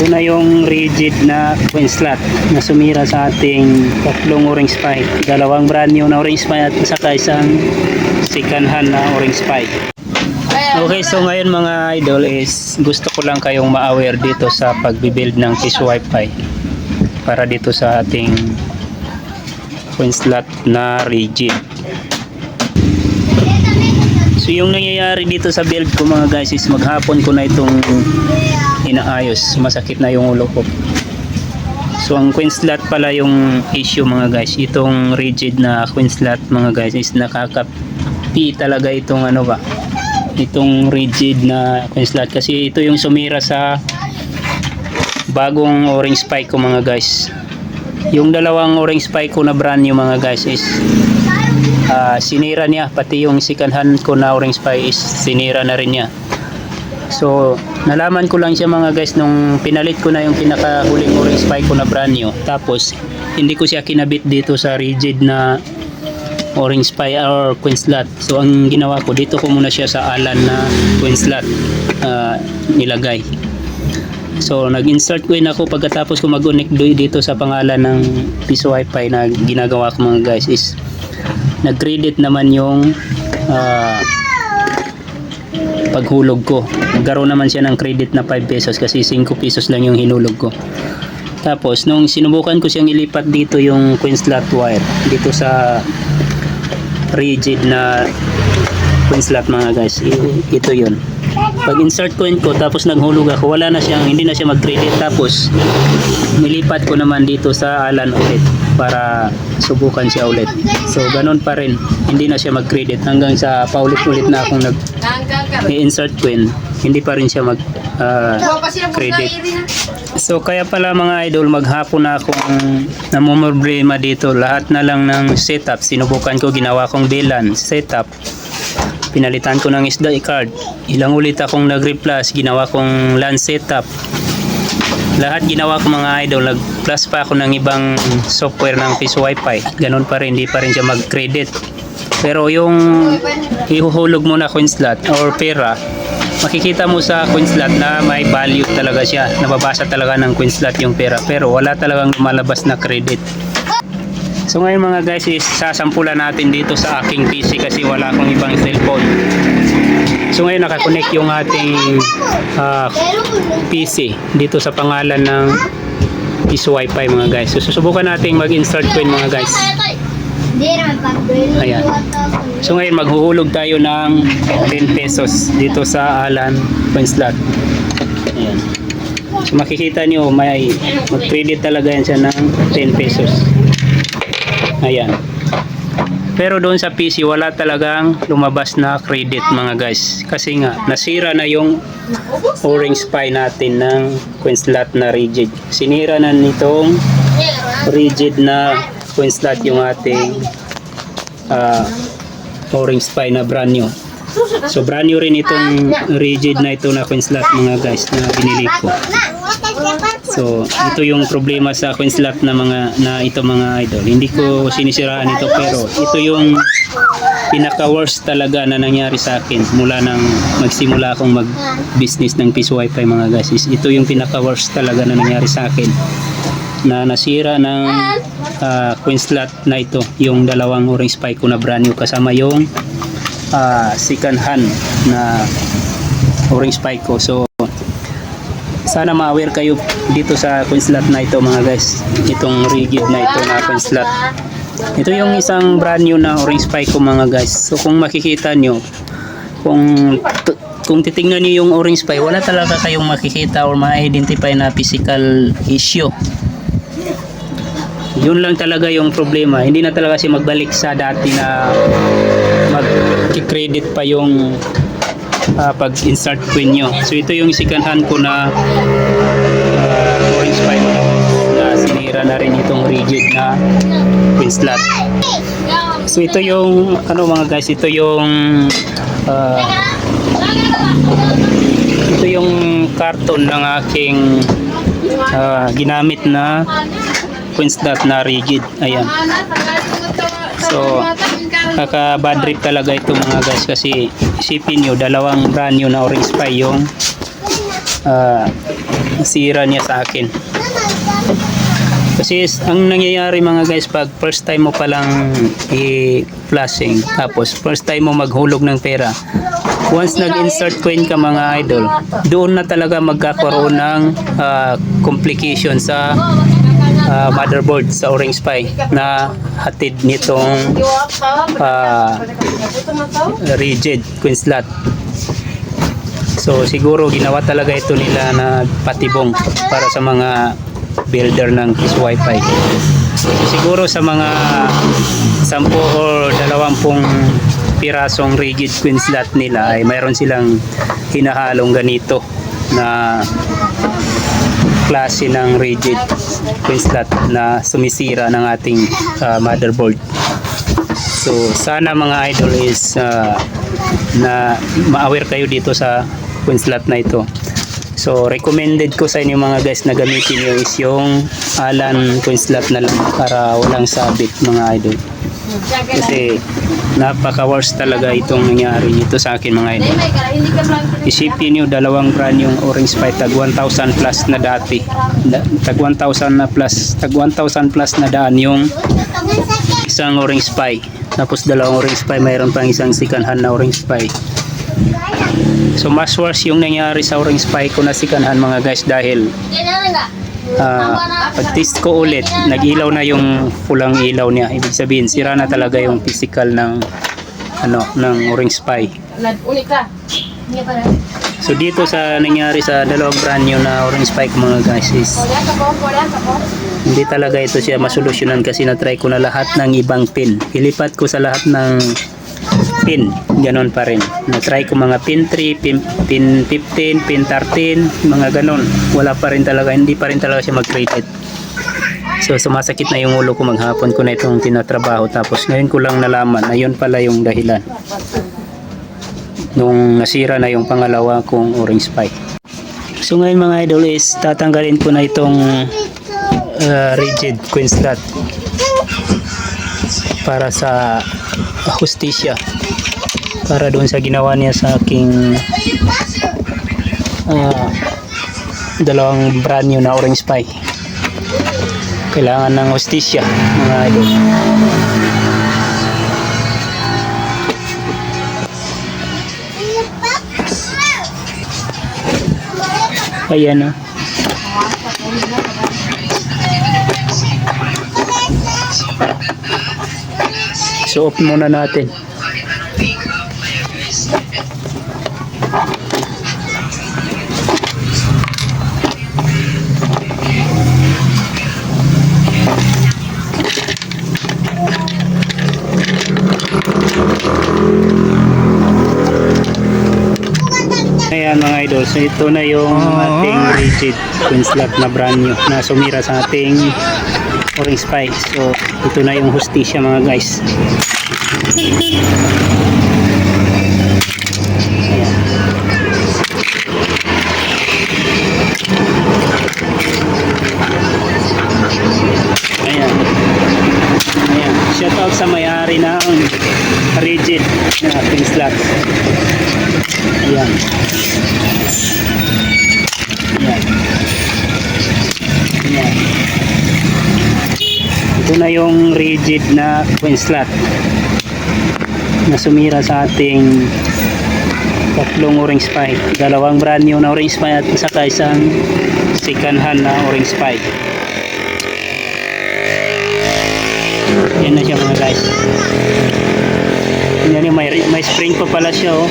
Ito na yung rigid na coin slot na sumira sa ating tatlong orange spike. Dalawang brand new na orange spike at saka isang second hand na orange spike. Okay, so ngayon mga idol is gusto ko lang kayong ma-aware dito sa pagbibuild ng Piso Wi-Fi para dito sa ating coin slot na rigid. So yung nangyayari dito sa build ko mga guys is maghapon ko na itong inaayos. Masakit na yung ulo ko. So ang coin slot pala yung issue mga guys. Itong rigid na coin slot mga guys is nakakapi talaga itong ano ba, itong rigid na coin slot kasi ito yung sumira sa bagong orange spike ko mga guys. Yung dalawang orange spike ko na brand new mga guys is sinira niya, pati yung second hand ko na orange spike is sinira na rin niya. So nalaman ko lang siya mga guys nung pinalit ko na yung pinakahuling orange spike ko na brand new, tapos hindi ko siya kinabit dito sa rigid na orange spike or coin slot. So ang ginawa ko dito ko muna siya sa alan na coin slot nilagay. So nag-insert ko ako pagkatapos ko mag-connect dito sa pangalan ng Piso Wi-Fi na ginagawa ko mga guys is nag-credit naman yung paghulog ko. Nagkaroon naman siya ng credit na 5 pesos kasi 5 pesos lang yung hinulog ko. Tapos nung sinubukan ko siyang ilipat dito yung coin slot wire dito sa rigid na coin slot mga guys, ito yun. Pag insert coin ko tapos naghulog ako, wala na siyang, hindi na siya mag-credit. Tapos nilipat ko naman dito sa alan ulit para subukan siya ulit. So ganun pa rin, hindi na siya mag-credit hanggang sa paulit-ulit na akong nag-insert coin, hindi pa rin siya mag-credit. So kaya pala mga idol, maghapon na akong namumroblema dito. Lahat na lang ng setup sinubukan ko, ginawa kong VLAN setup, pinalitan ko ng SD card, ilang ulit akong nag-replace, ginawa kong LAN setup, lahat ginawa ko mga idol. Nag-plus pa ako ng ibang software ng Piso Wi-Fi, ganun pa rin, hindi pa rin siya mag-credit. Pero yung ihuhulog mo na coin slot or pera, makikita mo sa coin slot na may value talaga siya, nababasa talaga ng coin slot yung pera, pero wala talagang lumalabas na credit. So ngayon mga guys is sasampulan natin dito sa aking PC kasi wala akong ibang cellphone. So ngayon nakakonect yung ating PC dito sa pangalan ng Piso Wi-Fi mga guys. So susubukan natin mag-insert coin mga guys. Ayan. So ngayon maghuhulog tayo ng 10 pesos dito sa alan coin slot. Ayan. So makikita nyo may mag-credit talaga yan siya ng 10 pesos. Ayan. Pero doon sa PC wala talagang lumabas na credit mga guys. Kasi nga nasira na yung orange spike natin ng coin slot na rigid. Sinira na nitong rigid na coin slot yung ating orange spike na brand new. So brand new rin itong rigid na ito na coin slot mga guys na binili ko. So ito yung problema sa coin slot na ito mga idol. Hindi ko sinisiraan ito, pero ito yung pinaka worst talaga na nangyari sa akin mula nang magsimula akong mag-business ng Piso Wi-Fi mga guys. Ito yung pinaka worst talaga na nangyari sa akin, na nasira ng coin slot na ito, yung dalawang orange spike ko na brand new kasama yung second hand na orange spike ko. So sana ma-aware kayo dito sa coin slot na ito mga guys, itong rigid na ito na coin slot. Ito yung isang brand new na orange spike ko mga guys. So kung makikita nyo, kung titingnan nyo yung orange spike, wala talaga kayong makikita or ma-identify na physical issue. Yun lang talaga yung problema. Hindi na talaga siya magbalik sa dati na mag-credit pa yung pag-insert coin nyo. So ito yung second hand ko na orange spike na sinira na rin itong rigid na coin slot. So ito yung mga guys, ito yung karton ng aking ginamit na coin slot na rigid. Ayan. So kaka bad trip talaga ito mga guys, kasi isipin nyo dalawang brand new na orange spike yung Nasira niya sa akin. Kasi ang nangyayari mga guys, pag first time mo palang i-flashing, tapos first time mo maghulog ng pera, once nag-insert coin ka mga idol, doon na talaga magkakaroon ng complication sa motherboard, sa O-ring SPY na hatid nitong rigid coin slot. So siguro ginawa talaga ito nila na patibong para sa mga builder ng Kiss Wi-Fi. So, siguro sa mga 10 o 20 pirasong rigid coin slot nila ay mayroon silang hinahalong ganito na klase ng rigid coin slot na sumisira ng ating motherboard. So sana mga idol is na ma-aware kayo dito sa coin slot na ito. So recommended ko sa inyo mga guys na gamitin nyo is yung Allen coin slot na lang para walang sabit mga idol. Kasi napaka-worst talaga itong nangyari nito sa akin mga idol. Isipin nyo, dalawang brand yung O-ring SPY, tag 1,000 plus na dati. Tag 1,000 plus na daan yung isang O-ring SPY. Tapos dalawang O-ring SPY, mayroon pang isang second hand na O-ring SPY. So mas worse yung nangyari sa O-ring SPY ko na second hand mga guys, dahil pag-test ko ulit, nag-ilaw na yung pulang ilaw niya. Ibig sabihin, sira na talaga yung physical ng ng O-ring SPY. So dito sa nangyari sa dalawang brand new na O-ring SPY ko mga guys is hindi talaga ito siya masolusyonan kasi na-try ko na lahat ng ibang pin. Ilipat ko sa lahat ng pin, ganon pa rin. Na-try ko mga pin 3, pin 15, pin 13, mga ganon. Wala pa rin talaga, hindi pa rin talaga siya mag-rated. So sumasakit na yung ulo ko maghapon ko na itong tinatrabaho, tapos ngayon ko lang nalaman na yun pala yung dahilan nung nasira na yung pangalawa kong O-ring SPY. So ngayon mga idol is tatanggalin ko na itong rigid coin slot para sa hustisya, para doon sa ginawa niya sa aking dalawang brand new na O-ring SPY. Kailangan ng hustisya mga idol. Ayan na. So off muna natin. Ayan mga idol, so ito na yung ating rigid coin slot na brand new na sumira sa ating O-ring SPY. So ito na yung hustisya mga guys. Ayan. Ayan. Shout out sa may-ari ng rigid na coin slot. Ayan. Ayan. Ayan. Ito na yung rigid na coin slot na sumira sa ating tatlong O-ring SPY. Dalawang brand new na O-ring SPY at saka isang second hand na O-ring SPY. Yan na siya mga guys. Yan yung may spring pa pala siya oh.